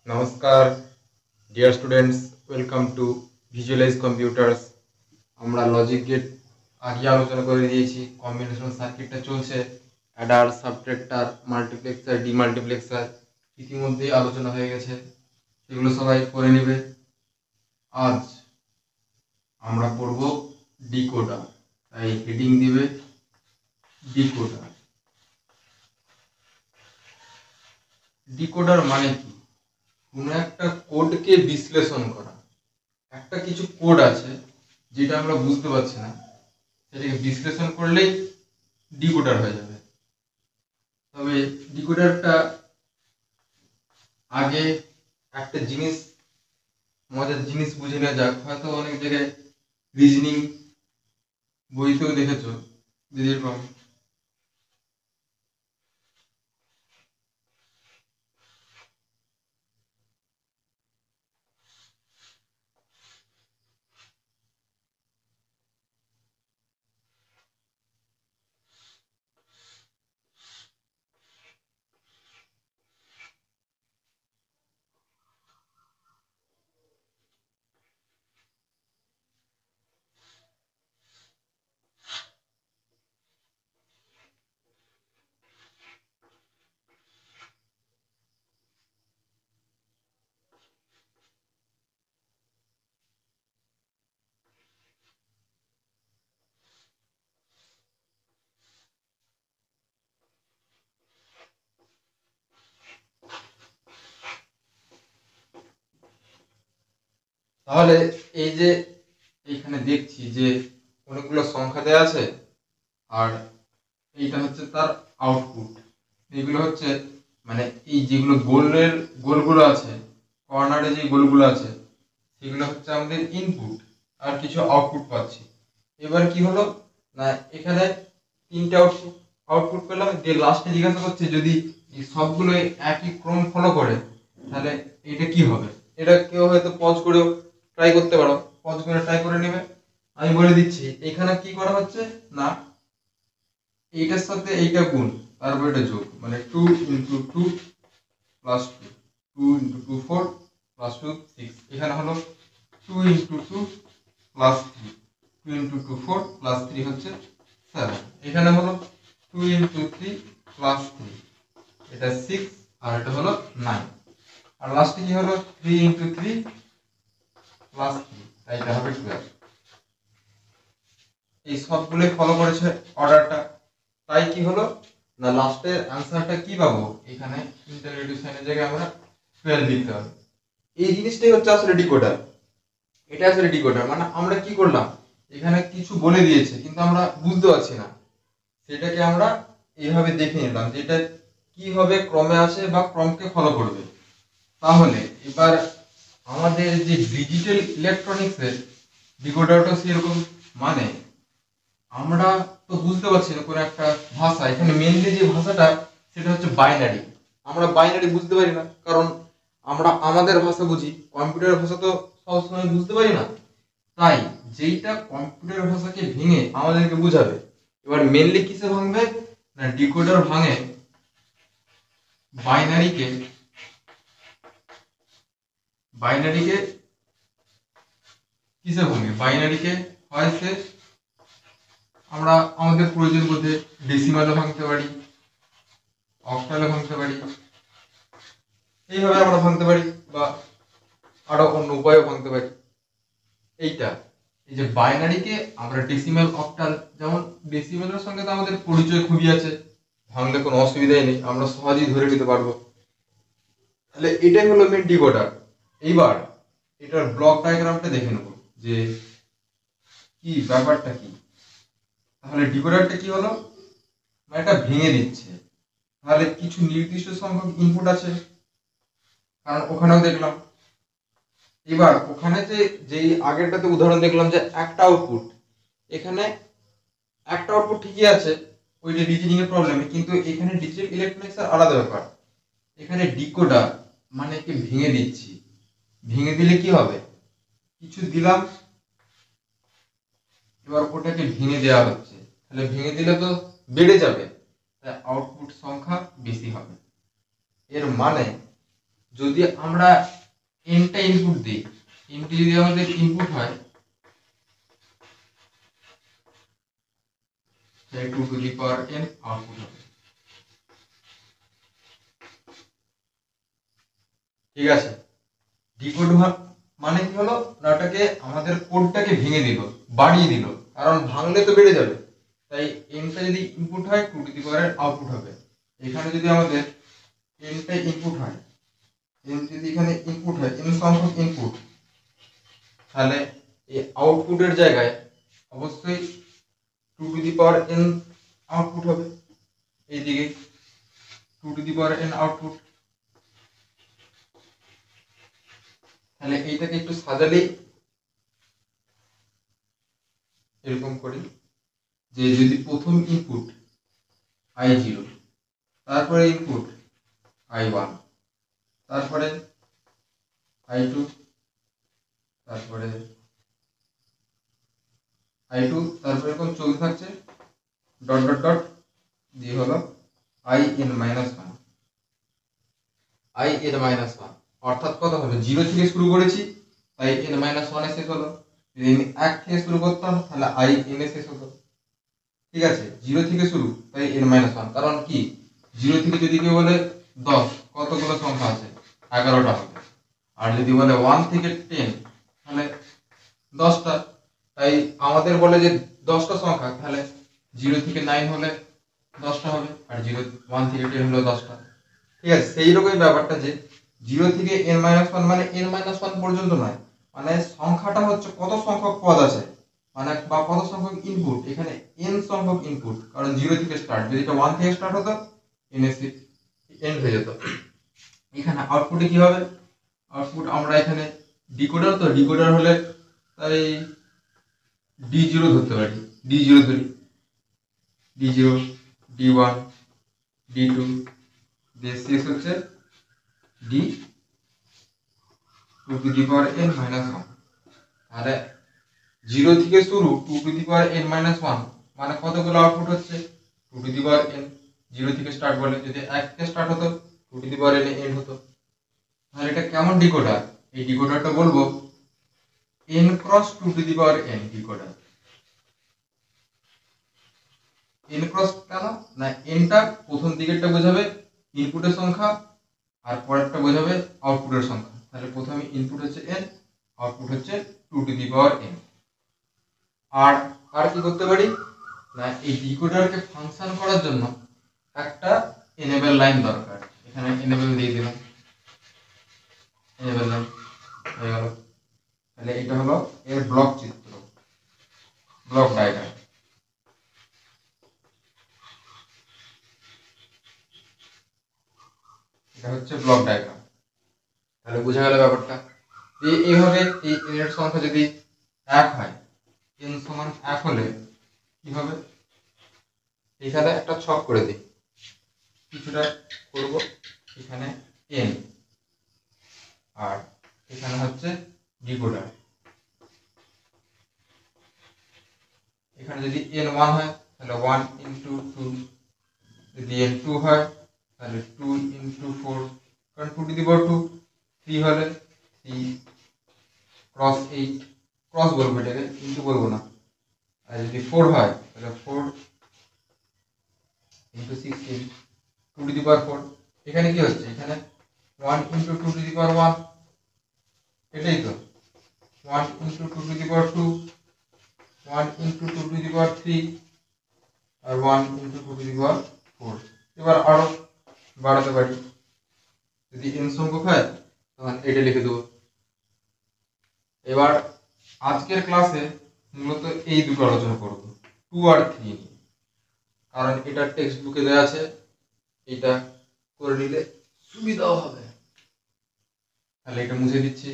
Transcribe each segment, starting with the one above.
নমস্কার dear students, welcome to visualize computers. আমরা logic gate আগে আলোচনা করে দিয়েছি। কম্বিনেশন সার্কিটটা চলছে, অ্যাডার, সাবট্রাক্টর, মাল্টিপ্লেক্সার, ডিমাল্টিপ্লেক্সার ইতিমধ্যেই আলোচনা হয়ে গেছে, এগুলো সবাই করে নেবে। আজ আমরা পড়ব ডিকোডার, তাই হেডিং দিবে ডিকোডার। ডিকোডার মানে কি? কোনো একটা কোডকে বিশ্লেষণ করা। একটা কিছু কোড আছে যেটা আমরা বুঝতে পারছি না, সেটাকে বিশ্লেষণ করলেই ডিকোডার হয়ে যাবে। তবে ডিকোডারটা আগে একটা জিনিস, মজার জিনিস বুঝে নেওয়া যাক। হয়তো অনেক জায়গায় রিজনিং বইতেও দেখেছো যেরকম তাহলে এই যে এইখানে দেখছি যে অনেকগুলো সংখ্যা দেওয়া আছে, আর এইটা হচ্ছে তার আউটপুট। এইগুলো হচ্ছে মানে এই যেগুলো গোলগুলো আছে, কর্নারে যে গোলগুলো আছে, সেগুলো হচ্ছে আমাদের ইনপুট, আর কিছু আউটপুট পাচ্ছি। এবার কি হলো না, এখানে তিনটে আউটপুট পেলাম, দিয়ে লাস্টে জিজ্ঞাসা করছে যদি এই সবগুলো একই ক্রম ফলো করে তাহলে এটা কি হবে। এটা কেউ হয়তো পজ করেও ট্রাই করতে পারো, পজ করে ট্রাই করে নেবে। আমি বলে দিচ্ছি এখানে কি করা হচ্ছে না, এইটার সাথে এইটা গুণ, তারপর এটা যোগ, মানে 2 × 2 + 2, 2 × 2 4 + 2 6। এখানে হলো 2 × 2 + 3, 2 × 2 4 + 3 হচ্ছে 7। এখানে হলো 2 × 3 + 3, এটা 6, আর এটা হলো 9। আর লাস্টে কি হলো 3 × 3 + 3, তাই এটা হবে 12। এই সবগুলোই ফলো করেছে অর্ডারটা, তাই কি হলো না লাস্টের অ্যান্সারটা কি পাবো, এখানে ইন্টারোগেটিভ সাইনের জায়গায় আমরা 12 লিখতে হবে। এই জিনিসটাই হচ্ছে আসলে ডিকোডার। এটা আসলে ডিকোডার মানে আমরা কি করলাম, এখানে কিছু বলে দিয়েছে কিন্তু আমরা বুঝতে পারছি না, সেটাকে আমরা এইভাবে দেখে নিলাম যে এটা কিভাবে ক্রমে আসে বা ক্রমকে ফলো করবে। তাহলে এবার আমাদের যে ডিজিটাল ইলেকট্রনিক্সের ডিকোডারটা সেরকম, মানে আমরা তো বুঝতে পারছি না কোনো একটা ভাষা, এখানে মেইনলি যে ভাষাটা সেটা হচ্ছে বাইনারি। আমরা বাইনারি বুঝতে পারি না, কারণ আমরা আমাদের ভাষা বুঝি, কম্পিউটারের ভাষা তো সবসময় বুঝতে পারি না। তাই যেইটা কম্পিউটার ভাষাকে ভেঙে আমাদেরকে বুঝাবে, এবার মেইনলি কিসে ভাঙবে না ডিকোডার ভাঙে বাইনারিকে। বাইনারিকে কিসে ভাঙে, বাইনারিকে হয় সে আমরা আমাদের প্রয়োজন বোধে ডেসিমালে ভাঙতে পারি, অক্টালে ভাঙতে পারি, এইভাবে আমরা ভাঙতে পারি, বা আরো অন্য উপায়ও ভাঙতে পারি। এইটা এই যে বাইনারিকে আমরা ডেসিমাল, অক্টাল, যেমন ডেসিমালের সঙ্গে তো আমাদের পরিচয় খুবই আছে, ভাঙলে কোনো অসুবিধাই নেই, আমরা সহজেই ধরে নিতে পারবো। তাহলে এটাই হলো মেন ডিকোডার। এইবার এটার ব্লক ডায়াগ্রামটা দেখে নেব যে কি ব্যাপারটা কি। তাহলে ডিকোডারটা কি হলো না, এটা ভেঙে দিচ্ছে। তাহলে কিছু নির্দিষ্ট সংখ্যক ইনপুট আছে, কারণ ওখানেও দেখলাম। এবার ওখানে যে যেই আগেরটাতে উদাহরণ দেখলাম যে একটা আউটপুট, এখানে একটা আউটপুট ঠিকই আছে ওই যে রিজনিং এর প্রবলেমে, কিন্তু এখানে ডিজিটাল ইলেকট্রনিক্স এর আলাদা ব্যাপার। এখানে ডিকোডার মানে কি ভেঙে দিচ্ছি। ভেঙে দিলে কি হবে, কিছু দিলাম, এবার ওটাকে ভেঙে দেওয়া হচ্ছে, তাহলে ভেঙে দিলে তো বেড়ে যাবে, তাই আউটপুট সংখ্যা বেশি হবে। এর মানে যদি আমরা এনটা ইনপুট দিই, এনটি যদি আমাদের ইনপুট হয় তাহলে 2 to the power n output হবে। ঠিক আছে, ডিকোড মানে কি হলো না, ওটাকে আমাদের কোডটাকে ভেঙে দিল, বাড়িয়ে দিল, কারণ ভাঙলে তো বেড়ে যাবে। তাই এনটা যদি ইনপুট হয় 2 টু দি পাওয়ার আউটপুট হবে। এখানে যদি আমাদের এনটা ইনপুট হয়, এন যদি এখানে ইনপুট হয়, এন সংখ্যক ইনপুট, তাহলে এই আউটপুটের জায়গায় অবশ্যই 2 to the power n output হবে। এইদিকে 2 to the power n output. তাহলে এইটাকে একটু সাজালেই এরকম করি যে যদি প্রথম ইনপুট i0, তারপরে ইনপুট i1, তারপরে i2, তারপরে i2, তারপরে এরকম চলতে থাকছে ডট ডট ডট দিয়ে হলো in মাইনাস 1, অর্থাৎ কত হবে, 0 থেকে শুরু করেছি তাই n মাইনাস 1 এ শেষ হলো। যদি আমি 1 থেকে শুরু করতাম তাহলে in এ শেষ হতো। ঠিক আছে, 0 থেকে শুরু তাই n মাইনাস 1, কারণ কি 0 থেকে যদি কেউ বলে 10, কতগুলো সংখ্যা আছে, 11টা হবে। আর যদি বলে 1 থেকে 10 তাহলে 10টা। তাই আমাদের বলে যে 10টা সংখ্যা, তাহলে 0 থেকে 9 হলে 10টা হবে, আর 1 থেকে 10 হলে 10টা। ঠিক আছে, সেই রকমই ব্যাপারটা যে 0 থেকে n-1 মানে n-1 পর্যন্ত নয়, মানে সংখ্যাটা হচ্ছে কত সংখ্যক পদ আছে, মানে বা কত সংখ্যক ইনপুট, এখানে n সংখ্যক ইনপুট, কারণ 0 থেকে স্টার্ট, যদি এটা 1 থেকে স্টার্ট হতো n এন্ড হয়ে যেত। এখানে আউটপুটে কি হবে, আউটপুট আমরা এখানে ডিকোডার, তো ডিকোডার হলে তাই D0 ধরতে পারি, D0 ধরি, D0, D1, D2 দিয়ে শেষ হচ্ছে D 2 to the power n minus 1। তাহলে 0 থেকে শুরু 2 to the power n minus 1 মানে কতগুলো আউটপুট হচ্ছে 2 টু দি পাওয়ার n। 0 থেকে স্টার্ট বলে, যদি 1 থেকে স্টার্ট হতো 2 to the power n end হতো। তাহলে এটা কেমন ডিকোডার, এই ডিকোডারটা বলবো n cross 2 to the power n decoder. n cross কেন না, nটা প্রথম দিকেরটা বোঝাবে ইনপুটের সংখ্যা আর পরেরটা বোঝাবে আউটপুটের সংখ্যা। তাহলে প্রথমে ইনপুট হচ্ছে n, আউটপুট হচ্ছে 2 টু দি পাওয়ার n। আর কি করতে পারি না, এই ডিকোডারকে ফাংশন করার জন্য একটা এনেবল লাইন দরকার। এখানে এনেবল দিয়ে দিলাম, এনেবল লাইন হয়ে গেল। তাহলে এটা হলো এর ব্লক চিত্র, ব্লক ডায়াগ্রাম। এটা হচ্ছে ব্লক ডায়াগ্রাম। তাহলে বোঝা গেল ব্যাপারটা। এইভাবে এই n এর সংখ্যা যদি 1 হয়, n সমান 1 হলে কি হবে, এখানে একটা ছক করে দিই, কিছুটা করব, এখানে n আর এখানে হচ্ছে ডিকোডার। এখানে যদি n 1 হয় তাহলে 1 ইনটু 2, যদি n 2 হয় তাহলে 2 ইনটু 4, কারণ 2 টু দি পাওয়ার 2, 3 হলে 3 ক্রস 8, ক্রস বলবো এটাকে, কিন্তু বলবো না। আর যদি 4 হয় তাহলে 4 ইনটু 16, 2 টু দি পাওয়ার 4। এখানে কি হচ্ছে, এখানে 1 ইনটু 2 টু দি পাওয়ার 1, এটাই তো 1 into 2 to the power 2, 1 into 2 to the power 3, আর 1 ইনটু 2 টু দি পাওয়ার 4। এবার আরো বাড়াতে পারি, যদি n সংখ্যক হয় তখন এটা লিখে দেবো। এবার আজকের ক্লাসে মূলত এই দুটো আলোচনা করব, 2 আর 3 নিয়ে, কারণ এটা টেক্সট বুকে দেওয়া আছে, এটা করে নিলে সুবিধাও হবে। তাহলে এটা মুছে দিচ্ছি,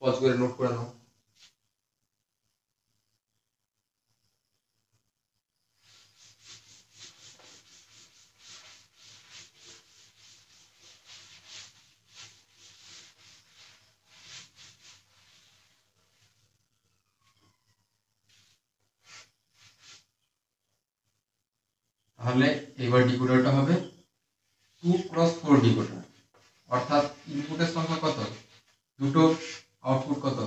পজ করে নোট করে নাও। তাহলে এবার ডিকোডারটা হবে 2 ক্রস 4 ডিকোডার, অর্থাৎ ইনপুট দুটো, আউটপুট কত,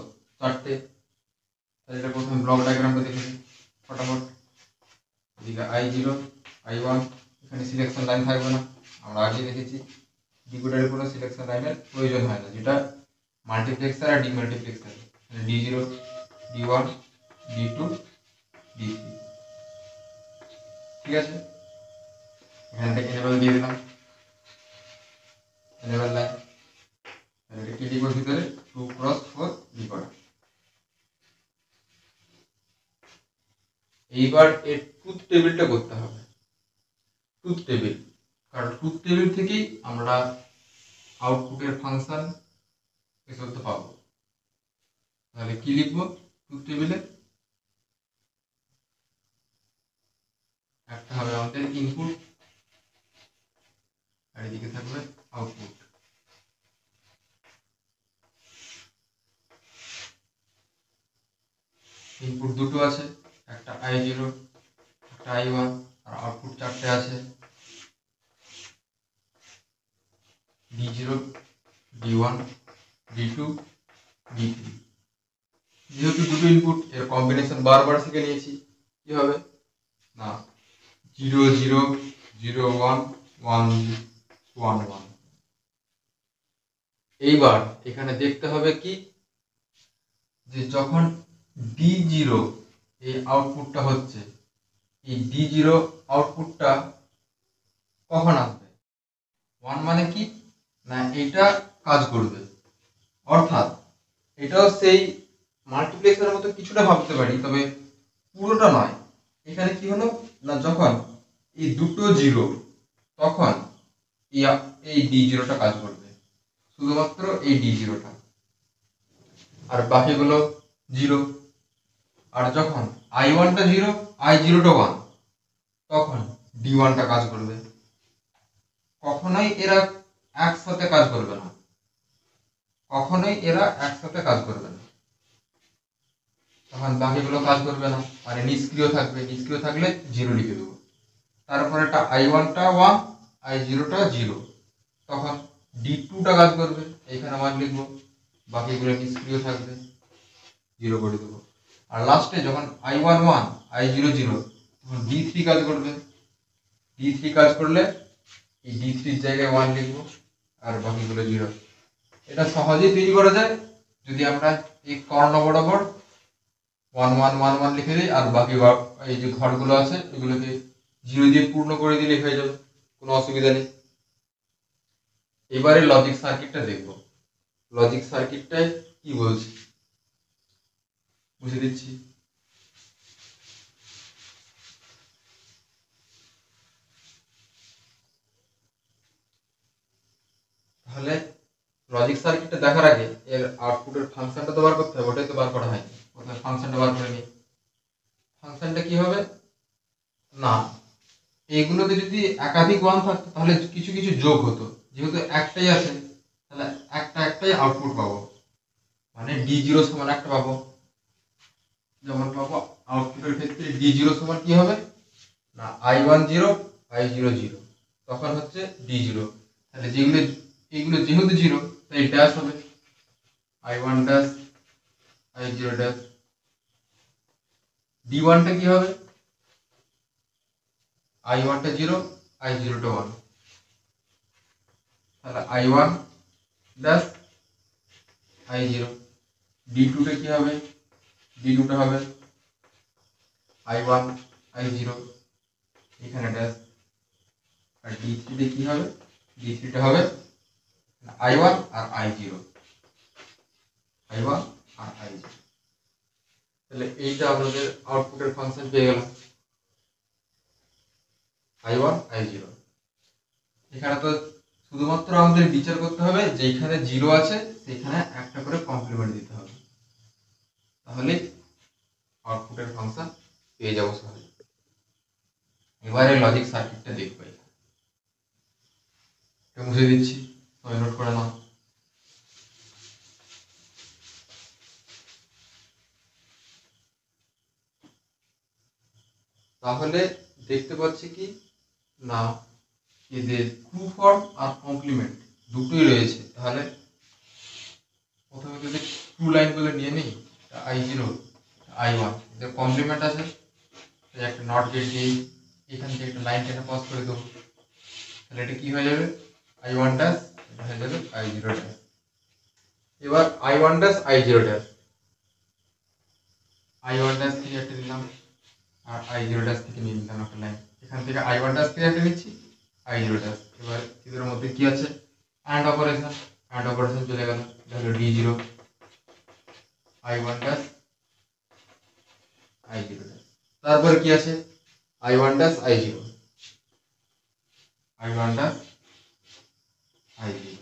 4টে। তাহলে এটা প্রথমে ব্লক ডায়াগ্রামটা দেখে নিই ফটাফট। এদিকে I0 I1, এখানে সিলেকশন লাইন থাকবে না, আমরা আগে দেখেছি ডিকোডারের কোনো সিলেকশন লাইনের প্রয়োজন হয় না, যেটা মাল্টিপ্লেক্সার আর demultiplexer. D0 D1 D2 D3, ঠিক আছে। এখান থেকে এনেবল দিয়ে দিলাম, এনেবল লাইন। এটা কি লিখব ভিতরে, 2x4 লিখব। এইবার এর ট্রুথ টেবিলটা করতে হবে, ট্রুথ টেবিল, কারণ ট্রুথ টেবিল থেকেই আমরা আউটপুটের ফাংশন এসব তো পাবো। তাহলে কি লিখবো ট্রুথ টেবিলে, একটা হবে আমাদের ইনপুট আর এদিকে থাকবে আউটপুট। ইনপুট দুটো আছে, একটা I0 একটা I1, আর আউটপুট 4টে আছে, D0 D1 D2 D3। যেহেতু দুটো ইনপুট, এর কম্বিনেশন বারবার শিখে নিয়েছি, কি হবে না 0 0 0 1 1 1 1। এইবার এখানে দেখতে হবে কি, যে যখন D0 এই আউটপুটটা হচ্ছে, এই D0 আউটপুটটা কখন আসবে, 1 মানে কি না এটা কাজ করবে, অর্থাৎ এটাও সেই মাল্টিপ্লেক্সারের মতো কিছুটা ভাবতে পারি, তবে পুরোটা নয়। এখানে কি হলো না যখন এই দুটো জিরো, তখন এই D0টা কাজ করবে, শুধুমাত্র এই D0টা, আর বাকিগুলো জিরো। আর যখন I1টা 0 I0টা 1, তখন D1টা কাজ করবে। কখনোই এরা একসাথে কাজ করবে না, কখনোই এরা একসাথে কাজ করবে না, তখন বাকিগুলো কাজ করবে না, মানে নিষ্ক্রিয় থাকবে। নিষ্ক্রিয় থাকলে 0 লিখে দেবো। তারপরে একটা I1টা 1 I0টা 0, তখন D2টা কাজ করবে, এখানে 1 লিখবো, বাকিগুলো নিষ্ক্রিয় থাকবে, 0 করে দেবো। আর লাস্টে যখন I1 1 I0 0, তখন D3 কাজ করবে। D3 কাজ করলে এই D3 জায়গায় 1 লিখবো, আর বাকিগুলো 0। এটা সহজেই তৈরি করা যায় যদি আমরা এই কর্ণ বরাবর 1 1 1 1 লিখে দিই, আর বাকি এই যে ঘরগুলো আছে এগুলোকে 0 দিয়ে পূর্ণ করে দিলে হয়ে যাবে, কোনো অসুবিধা নেই। এবারে লজিক সার্কিটটা দেখব। লজিক সার্কিটটায় কি বলছি বুঝে দিচ্ছি। তাহলে লজিক সার্কিটটা দেখার আগে এর আউটপুটের ফাংশনটা তো বার করতে হবে, ওটাই তো বার করা হয়নি। প্রথমে ফাংশনটা বার করে নিই। ফাংশনটা কি হবে না, এইগুলোতে যদি একাধিক 1 থাকতো তাহলে কিছু কিছু যোগ হতো, যেহেতু একটাই আছে তাহলে একটাই আউটপুট পাবো, মানে D0 সমান একটা পাবো। যেমন পাবো আউটপুটের ক্ষেত্রে D0 সমান কি হবে না I1 0 I0 0, তখন হচ্ছে D0। তাহলে এইগুলো যেহেতু 0 তাই ড্যাশ হবে, I1 ড্যাশ I0 ড্যাশ। D1টা কি হবে, I1টা 0 I0টা 1, তাহলে I1 ড্যাশ I0। D2টা কি হবে, D2টা হবে I1 I0, এখানে ড্যাশ। আর D3টা কি হবে, D3টা হবে I1 আর I0, I1 আর I0। তাহলে এইটা আমাদের আউটপুটের ফাংশন পেয়ে গেলাম, I1 I0। এখানে তো শুধুমাত্র আমাদের বিচার করতে হবে যেখানে 0 আছে সেখানে একটা করে কমপ্লিমেন্ট দিতে হবে, তাহলে আউটপুটের ফাংশন পেয়ে যাবো সহজে। এবারে লজিক সার্কিটটা দেখবো, এটা মুছে দিচ্ছি, সবাই নোট করে নাও। তাহলে দেখতে পাচ্ছি কি না এদের ট্রু ফর্ম আর কমপ্লিমেন্ট দুটোই রয়েছে। তাহলে প্রথমে লাইনগুলো নিয়ে নিই, I0 I1 এদের কমপ্লিমেন্ট আছে, একটা নট গেট দিয়ে এখান থেকে একটা লাইন টেনে পাস করে দেবো, তাহলে এটা কি হয়ে যাবে I1 ড্যাশ, এটা হয়ে যাবে I0 ড্যাশ। এবার I1 dash I0 dash, I1 dash থেকে একটা নিলাম আর I0 ড্যাশ থেকে নিয়ে নিলাম একটা লাইন, এখান থেকে I1 ড্যাশ থেকে একটা নিচ্ছি I0 ড্যাশ। এবার এদের মধ্যে কি আছে অ্যান্ড অপারেশন চলে গেল, তাহলে D0 I1 dash I0 dash. তারপরে কি আছে I1 dash I0 I1 dash I0,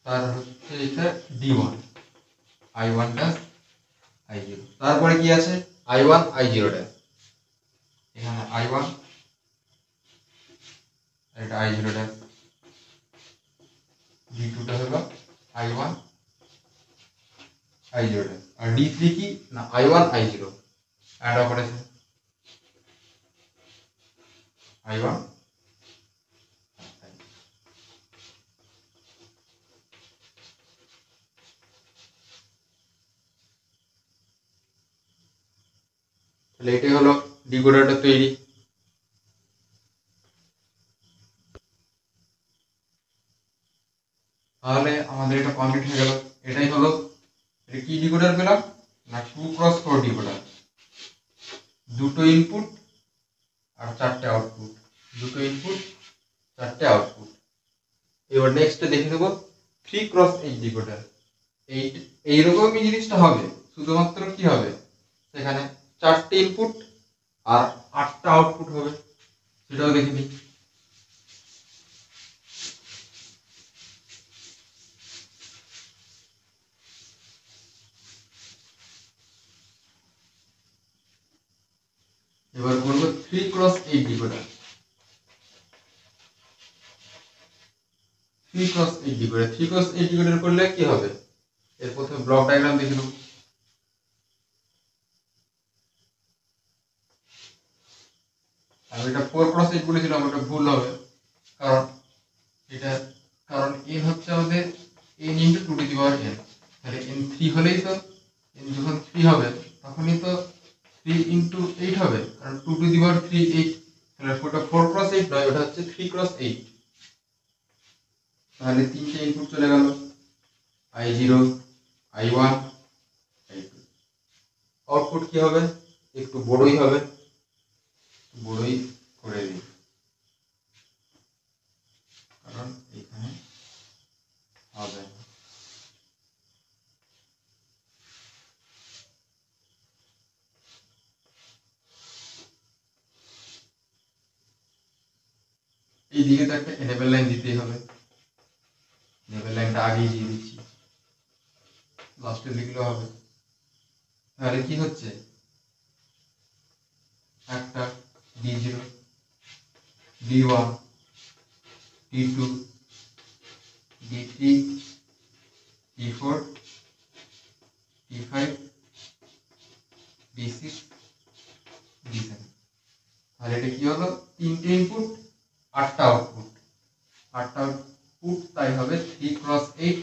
তার হচ্ছে এটা D1 I1 ড্যাশ I0। তারপরে কি আছে I1 I0 ড্যাশ, এখানে I1 এটা I0 ড্যাশ, D2 টা হলো I1 I0 ড্যাশ, আর D3 কি না I1 I0 and operation I1। তাহলে এটাই হলো ডিকোডারটা তৈরি। তাহলে আমাদের এটা কমপ্লিট হয়ে গেল, এটাই হলো, এটা কি ডিকোডার পেলাম না 2x4 ডিকোডার, দুটো ইনপুট আর চারটে আউটপুট, দুটো ইনপুট চারটে আউটপুট। এবার নেক্সটে দেখে নেব 3x8 ডিকোডার। এইরকমই জিনিসটা হবে, শুধুমাত্র কি হবে সেখানে চারটে ইনপুট আর 8টা আউটপুট হবে, সেটাও দেখে নিই। এবার করবো 3x8 decoder. 3x8 decoder, 3x8 decoder করলে কি হবে, এর প্রথমে ব্লক ডায়াগ্রাম দেখে নেব। আমি এটা 4x8 বলেছিলাম, ওটা ভুল হবে, কারণ এটা কারণ n হচ্ছে আমাদের n into 2 to the power n, তাহলে n 3 হলেই তো n যখন 3 হবে তখনই তো 3 ইন্টু 8 হবে, কারণ 2 টু দি পাওয়ার 3 8, তাহলে ওটা 4x8 নয়, ওটা হচ্ছে 3x8। তাহলে তিনটে ইনপুট চলে গেল I0 I1 I2। আউটপুট কি হবে একটু বড়ই হবে, বড়ই করে দিই, কারণ এখানে হবে না। এই দিকে তো একটা এনেবল লাইন দিতেই হবে, এনেবল লাইনটা আগেই দিয়ে দিচ্ছি, লাস্টে লিখলেও হবে। তাহলে কি হচ্ছে একটা D0 D1 D2 D3 D4 D5 D6 D7। তাহলে এটা কি হলো তিনটে ইনপুট 8টা আউটপুট, 8টা আউটপুট, তাই হবে 3x8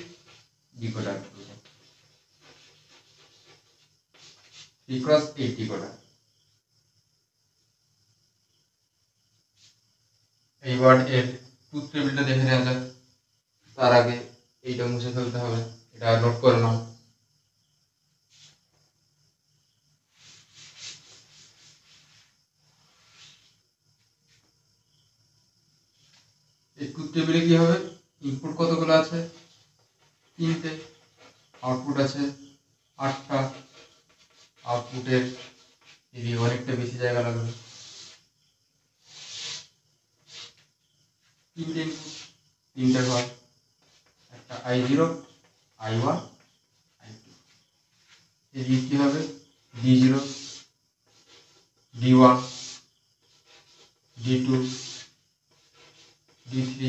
ডিকোডার, 3x8 ডিকোডার। এইবার এর ট্রুথ টেবিলটা দেখে নেওয়া যাক, তার আগে এইটা মুছে ফেলতে হবে, এটা নোট করে নাও। এই ট্রুথ টেবিলে কি হবে, ইনপুট কতগুলো আছে তিনটে, আউটপুট আছে 8টা, আউটপুটের এদিকে অনেকটা বেশি জায়গা লাগবে, তিনটে ইনপুট তিনটে ঘর, একটা I0 I1 I2। এদিকে কি হবে D0 D1 D2 D3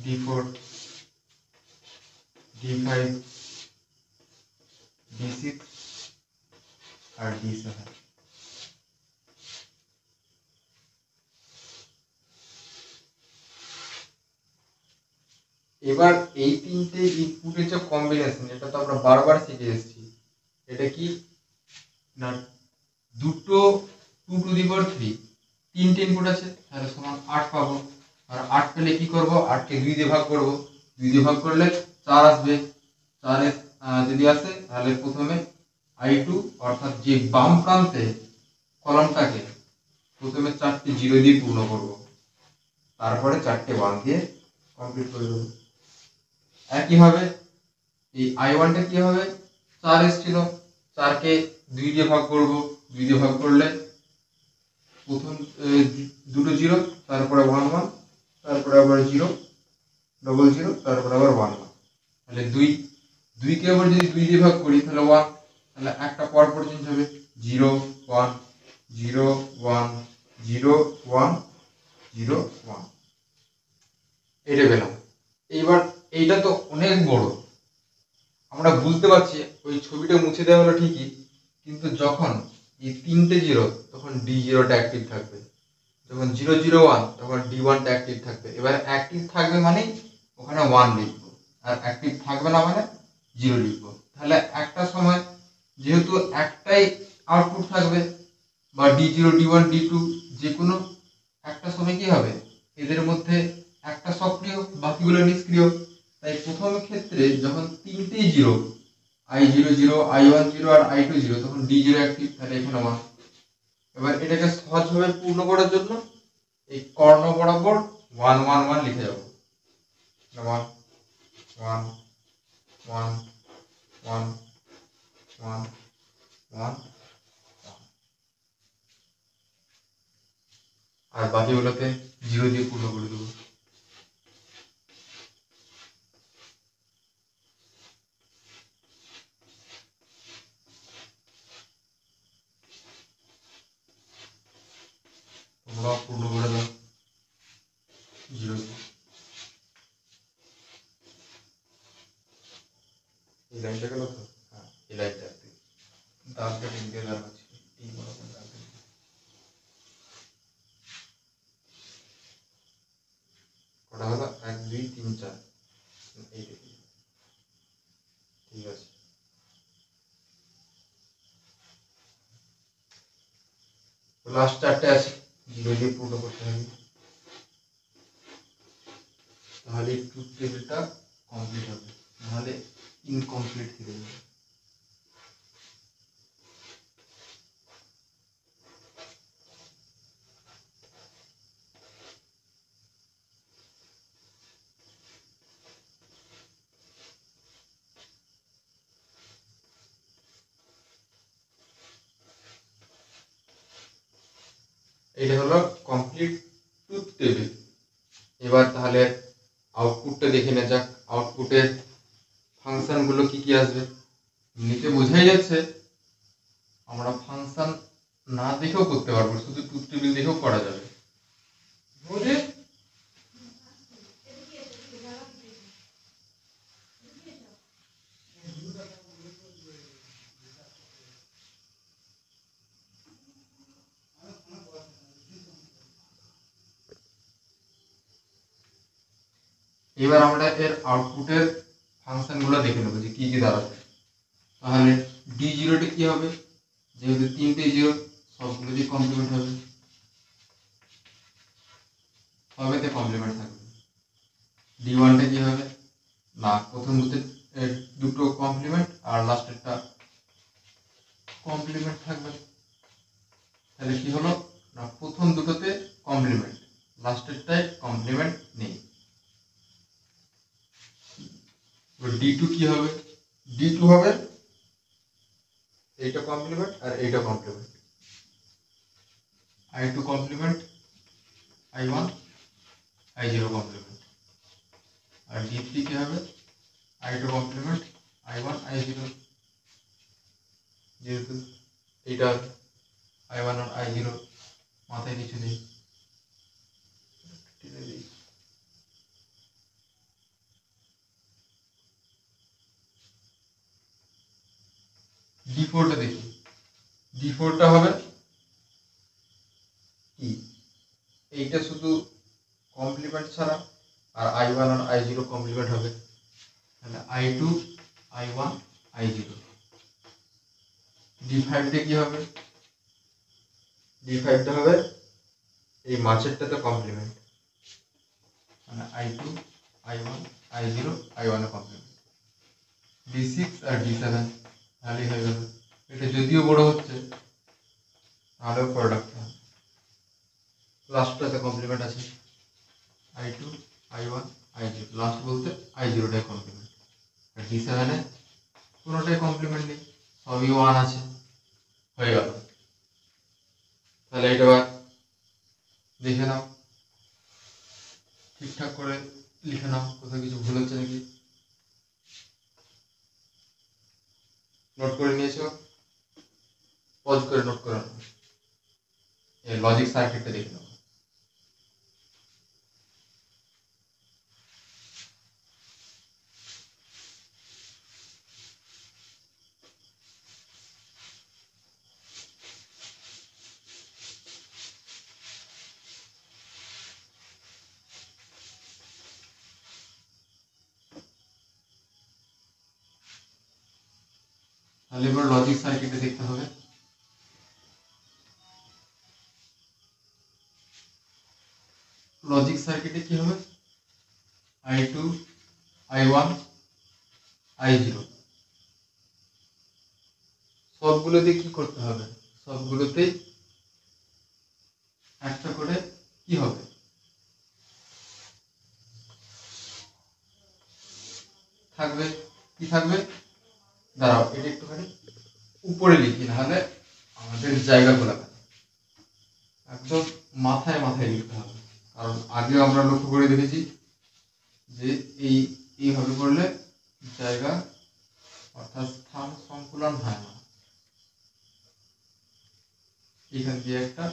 D4 D5 D6 আর D7। এবার এই তিনটে ইনপুটের যে কম্বিনেশন, এটা তো আমরা বারবার শিখে এসেছি। এটা কি না, দুটো 2 টু দি পাওয়ার 3, তিনটে ইনপুট আছে, তাহলে সমান 8 পাবো। আর 8 পেলে কি করব, 8 কে 2 দিয়ে ভাগ করব, 2 দিয়ে ভাগ করলে 4 আসবে। 4 যদি আসে তাহলে প্রথমে i2 অর্থাৎ যে বাম প্রান্তে কলামটাকে প্রথমে 4টে 0 দিয়ে পূর্ণ করব, তারপরে 4টে 1 দিয়ে কমপ্লিট করে দেব। একইভাবে এই i1 টা কি হবে, 4 এসেছিল, 4 কে 2 দিয়ে ভাগ করব, 2 দিয়ে ভাগ করলে প্রথম দুটো 0, তারপরে 1 1, তারপরে আবার 0 ডবল 0, তারপরে আবার 1 1, তাহলে 2 কে আবার যদি 2 দিয়ে ভাগ করি তাহলে 1, তাহলে একটা পর পর চেঞ্জ হবে 0 1 0 1 0 1 0 1, এটা পেলাম। এইবার এইটা তো অনেক বড়, আমরা বুঝতে পারছি ওই ছবিটা মুছে দেওয়া হলো ঠিকই, কিন্তু যখন এই তিনটে 0 তখন D0 টা অ্যাক্টিভ থাকবে, যখন 0 0 1 তখন D1 টা অ্যাক্টিভ থাকবে। এবার অ্যাক্টিভ থাকবে মানে ওখানে 1 লিখবো, আর অ্যাক্টিভ থাকবে না মানে 0 লিখবো। তাহলে একটা সময় যেহেতু একটাই আউটপুট থাকবে, বা D0 D1 D2 যে কোনো একটা সময় কি হবে, এদের মধ্যে একটা সক্রিয় বাকিগুলো নিষ্ক্রিয়। তাই প্রথম ক্ষেত্রে যখন তিনটেই 0, i0 0 i1 0 আর i2 0, তখন D0 অ্যাক্টিভ, তাহলে এখানে 1। এবার এটাকে সহজভাবে পূর্ণ করার জন্য এই কর্ণ বরাবর 1 1 1 লিখে যাব, 1 1 1 1 1 1, আর বাকিগুলোকে 0 দিয়ে পূর্ণ করে দেবো। তোমরা পূর্ণ করে দাও 0 দিয়ে। এই লাইনটা গেল তো, হ্যাঁ এই লাইনটা দাগটা টেনে দাঁড়াচ্ছি, এই বরাবর দাগটা কটা হলো 1 2 3 4, এই দেখি ঠিক আছে। লাস্ট 4টে আছে, 0 দিয়ে পূর্ণ করতে হবে, তাহলে ট্রুথ টেবিলটা কমপ্লিট হবে, নাহলে ইনকমপ্লিট থেকে যাবে। এটা হলো কমপ্লিট ট্রুথ টেবিল। এবার তাহলে আউটপুটটা দেখে নেওয়া যাক, আউটপুটের ফাংশনগুলো কি কি আসবে। নিচে বোঝাই যাচ্ছে আমরা ফাংশন না দেখেও করতে পারবো, শুধু ট্রুথ টেবিল দেখেও করা যাবে। এবার আমরা এর আউটপুটের ফাংশনগুলো দেখে নেবো যে কি কি দাঁড়াবে। তাহলে D0 টা কি হবে, যেহেতু তিনটে 0 সবগুলো দিয়ে কমপ্লিমেন্ট হবে, সবেতে কমপ্লিমেন্ট থাকবে। D1 টা কি হবে না, প্রথম দুটো কমপ্লিমেন্ট আর লাস্টেরটা কমপ্লিমেন্ট থাকবে। তাহলে কি হলো না, প্রথম দুটোতে কমপ্লিমেন্ট, লাস্টেরটায় কমপ্লিমেন্ট নেই। D2 কি হবে, D2 হবে এইটা কমপ্লিমেন্ট আর এইটা complement, i2 complement, i1 i0 complement. আর D3 কি হবে, i2 কমপ্লিমেন্ট, i1 i0, যেহেতু এইটা i1 আর i0 মাথায় কিছু নেই। D4 টা দেখি, D4 টা হবে কি, এইটা শুধু কমপ্লিমেন্ট ছাড়া, আর i1 আর i0 জিরো কমপ্লিমেন্ট হবে, তাহলে I2 I1 I0। D5টা কি হবে, D5টা হবে এই মাঝেরটাতে কমপ্লিমেন্ট, মানে I2 I1 I0 I1 এর কমপ্লিমেন্ট। D6 আর D7 তাহলেই হয়ে গেল। এটা যদিও বড় হচ্ছে তাহলেও প্রোডাক্ট হবে, লাস্টটাতে কমপ্লিমেন্ট আছে I2 I1 I0, লাস্ট বলতে I0টাই কমপ্লিমেন্ট। আর D7 এ কোনোটাই কমপ্লিমেন্ট নেই, সবই 1 আছে, হয়ে গেল। তাহলে এটা দেখে নাও, ঠিকঠাক করে লিখে নাও, কোথাও কিছু ভুল হচ্ছে নাকি নোট করে নিয়েছো, পজ করে নোট করে নাও। এই লজিক সার্কিটটা দেখে নাও। তাহলে এবার লজিক সার্কিটে দেখতে হবে। লজিক সার্কিটে কি হবে, I2 I1 I0 সবগুলোতে কি করতে হবে, সবগুলোতেই একটা করে কি হবে, থাকবে। কি থাকবে, দাঁড়াও এটা একটুখানি উপরে লিখি, নাহলে আমাদের জায়গা গোলা একদম মাথায় মাথায় লিখতে হবে। কারণ আগেও আমরা লক্ষ্য করে দেখেছি যে এইভাবে করলে জায়গা অর্থাৎ স্থান সংকুলন হয় না। এখান দিয়ে একটা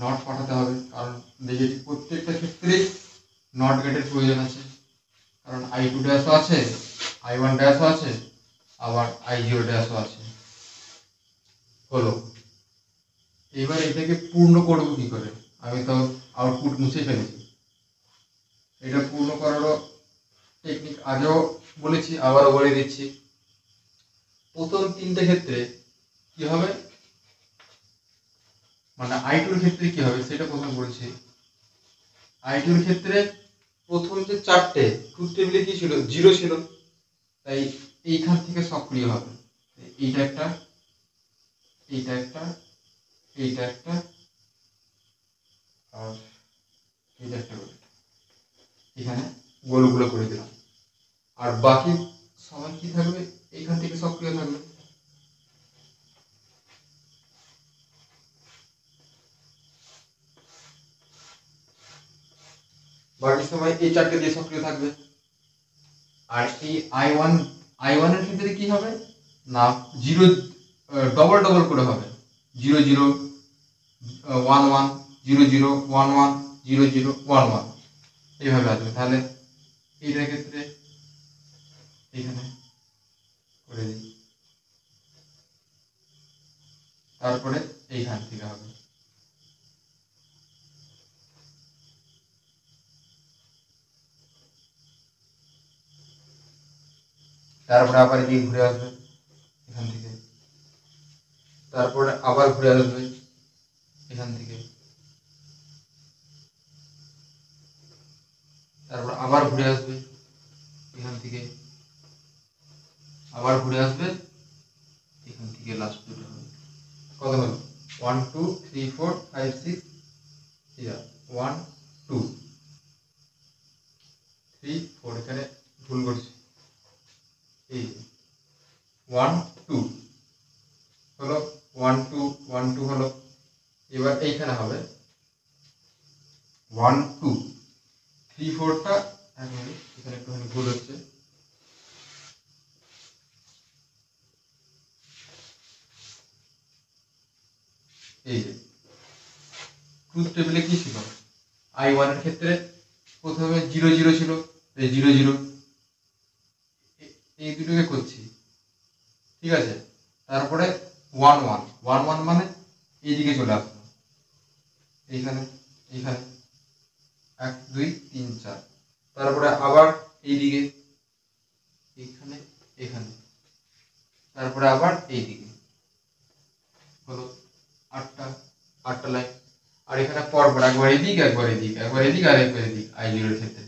নট পাঠাতে হবে, কারণ দেখেছি প্রত্যেকটা ক্ষেত্রেই নট গেটের প্রয়োজন আছে। কারণ I2 ড্যাশও আছে, I1 ড্যাশও আছে, আবার I0 ড্যাশও আছে। হলো, এবার এটাকে পূর্ণ করবো কি করে, আমি তো আউটপুট মুছে ফেলেছি। এটা পূর্ণ করারও টেকনিক আগেও বলেছি, আবারও বলে দিচ্ছি। প্রথম তিনটে ক্ষেত্রে কি হবে, মানে I2 ক্ষেত্রে কি হবে সেটা প্রথম বলছি। I2 ক্ষেত্রে প্রথম যে চারটে ট্রুথ টেবিলে কি ছিল, 0 ছিল, তাই এইখান থেকে সক্রিয় হবে। এইটা একটা, এইটা একটা, এইটা একটা, আর এইটা একটা করে এখানে গোলগুলো করে দিলাম। আর বাকি সময় কি থাকবে, এইখান থেকে সক্রিয় থাকবে। বাকি সময় এই চারটে দিয়ে সক্রিয় থাকবে। আর এই I1 এর ক্ষেত্রে কি হবে না, 0 ডবল ডবল করে হবে, 0 0 1 1 0 0 1 1 0 0 1 1 এইভাবে আসবে। তাহলে এইটার ক্ষেত্রে এখানে করে দিই, তারপরে এইখান থেকে হবে। তারপরে আবার এদিকে ঘুরে আসবে এখান থেকে, তারপরে আবার ঘুরে আসবে এখান থেকে, তারপর আবার ঘুরে আসবে এখান থেকে, আবার ঘুরে আসবে এখান থেকে। লাস্ট দুটো হবে, কত হলো 1 2 3 4 5 6, 1 2 3 4, এখানে ভুল করছি, এই 1 2 হলো, 1 2 1 2 হলো। এবার এইখানে হবে 1 2 3 4টা, এখানে একটুখানি ভুল হচ্ছে, এই যে ট্রুথ টেবিলে কি ছিল, I1 এর ক্ষেত্রে প্রথমে 0 0 ছিল, এই 0 0 এই দুটোকে করছি, ঠিক আছে। তারপরে 1 1 1 1 মানে এইদিকে চলে আসলো, এইখানে এইখানে 1 2 3 4, তারপরে আবার এইদিকে এখানে এখানে, তারপরে আবার এইদিকে হলো আটটা লাইন। আর এখানে পরপর একবার এদিক একবার এদিক একবার এদিক আর একবার এদিক I0 এর ক্ষেত্রে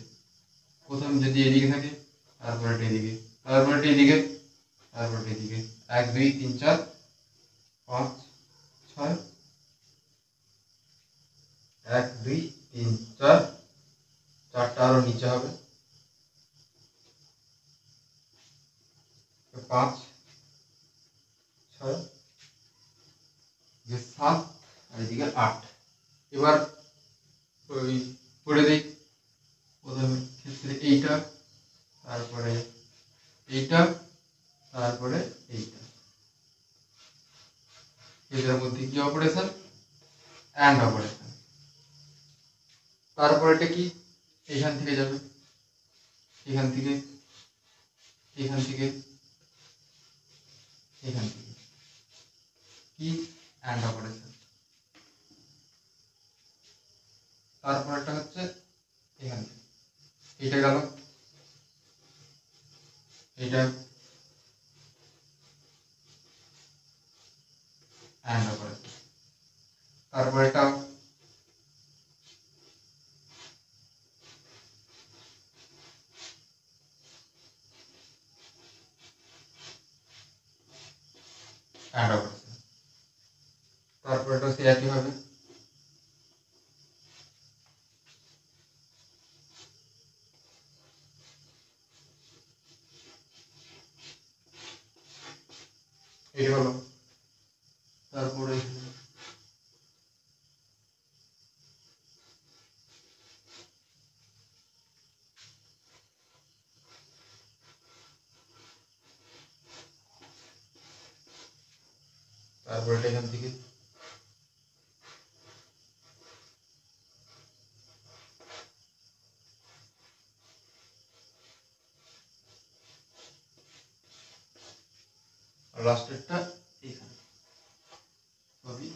প্রথম যদি এদিকে থাকে তারপরে এদিকে তারপরে এদিকে তারপরে এদিকে 1 2 3 4 5 6 1 2 3 4 চারটা আরো নিচে হবে 5 6 7 আর এদিকে 8। এবার ওই করে দিই প্রথমে ক্ষেত্রে এইটা, তারপরে এইটা, তারপরে এইটা। এদের মধ্যে কি অপারেশন? And operation. তারপরে এটা কি এইখান থেকে যাবে, এখান থেকে এখান থেকে এখান থেকে কি অ্যান্ড অপারেশন। তারপরেটা হচ্ছে এখান থেকে এইটা গেল, এইটা অ্যান্ড অপারেশন। তারপর এটা অ্যান্ড অপারেশন। তারপর এটা সে একই হবে, এই হলো। তারপরে তারপরে এটা এখান থেকে লাস্টেরটা এখানে সবই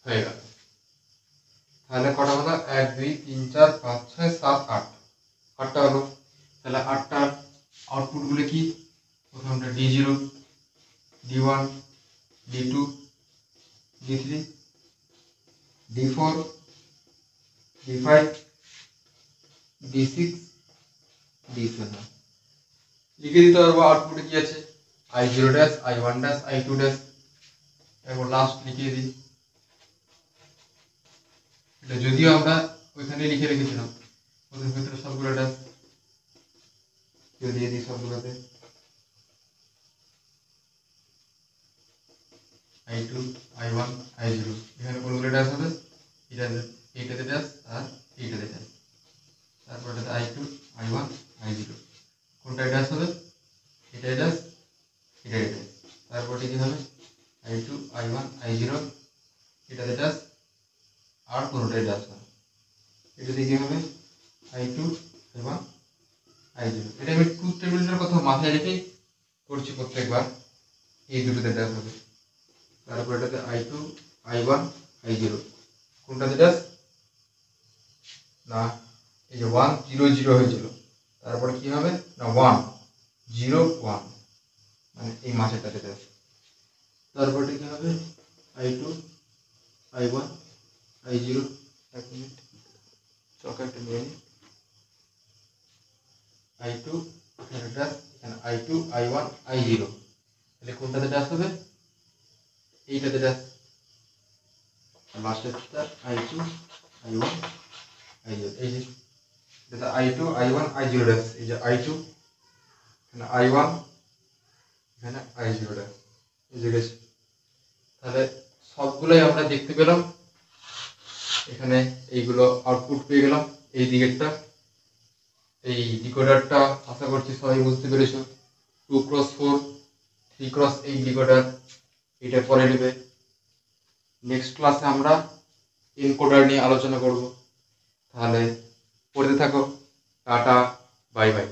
হয়ে গেল। তাহলে কটা হলো? 1 2 3 4 5 6 7 8, 8টা হলো। তাহলে 8টার আউটপুট গুলো কি? প্রথমটা D0 D1 D2 D3 D4 D5 D6 D7। লিখে দিতে পারবো আউটপুটে কি আছে, I0 dash I1 dash I2 dash. এবার লাস্ট লিখিয়ে দিই, এটা যদিও আমরা ওইখানে লিখে রেখেছিলাম ওদের ভিতরে সবগুলো ড্যাশ দিয়ে দিই সবগুলোতে। I2 I1 I0 এখানে কোনগুলো ড্যাশ হবে? এইটাতে ড্যাশ আর এইটাতে ড্যাশ। তারপর এটাতে I2 I1 I0 কোনটায় ড্যাশ হবে? এটাই ড্যাশ এটাই ড্যাশ। তারপর কি হবে? I2 I1 I0 এটাতে ড্যাশ আর কোনটাই ড্যাশ হবে। এটাতে কি হবে? I2 I1 I0। এটা আমি ট্রুথ টেবিলটার কথা মাথায় রেখেই করছি প্রত্যেকবার, এই দুটোতে ড্যাশ হবে। তারপর এটাতে I2 I1 I0 কোনটাতে ড্যাশ না, এই যে 1 0 0 হয়েছিল, তারপরে কি হবে না 1 0 1 মানে এই মাঝেরটাতে ড্যাশ। তারপরে কি হবে? I2 I1 I0 এক মিনিট চক একটা নিয়ে নিই। I2 এখানে ড্যাশ, এখানে I2 I1 I0 তাহলে কোনটাতে ড্যাশ হবে? এইটাতে ড্যাশ। লাস্টেরটা I2 I1 I0, এই যে এটা I2 I1 I0 ড্যাশ, এই যে I2 এখানে I1 এখানে I0 ড্যাশ, এই যে গেছে। তাহলে সবগুলোই আমরা দেখতে পেলাম, এখানে এইগুলো আউটপুট পেয়ে গেলাম। এই দিকেরটা এই ডিকোডারটা আশা করছি সবাই বুঝতে পেরেছো। 2x4 3x8 ডিকোডার, এটা পরে নেবে। নেক্সট ক্লাসে আমরা এনকোডার নিয়ে আলোচনা করব। তাহলে পড়তে থাকো। Tata, bye bye.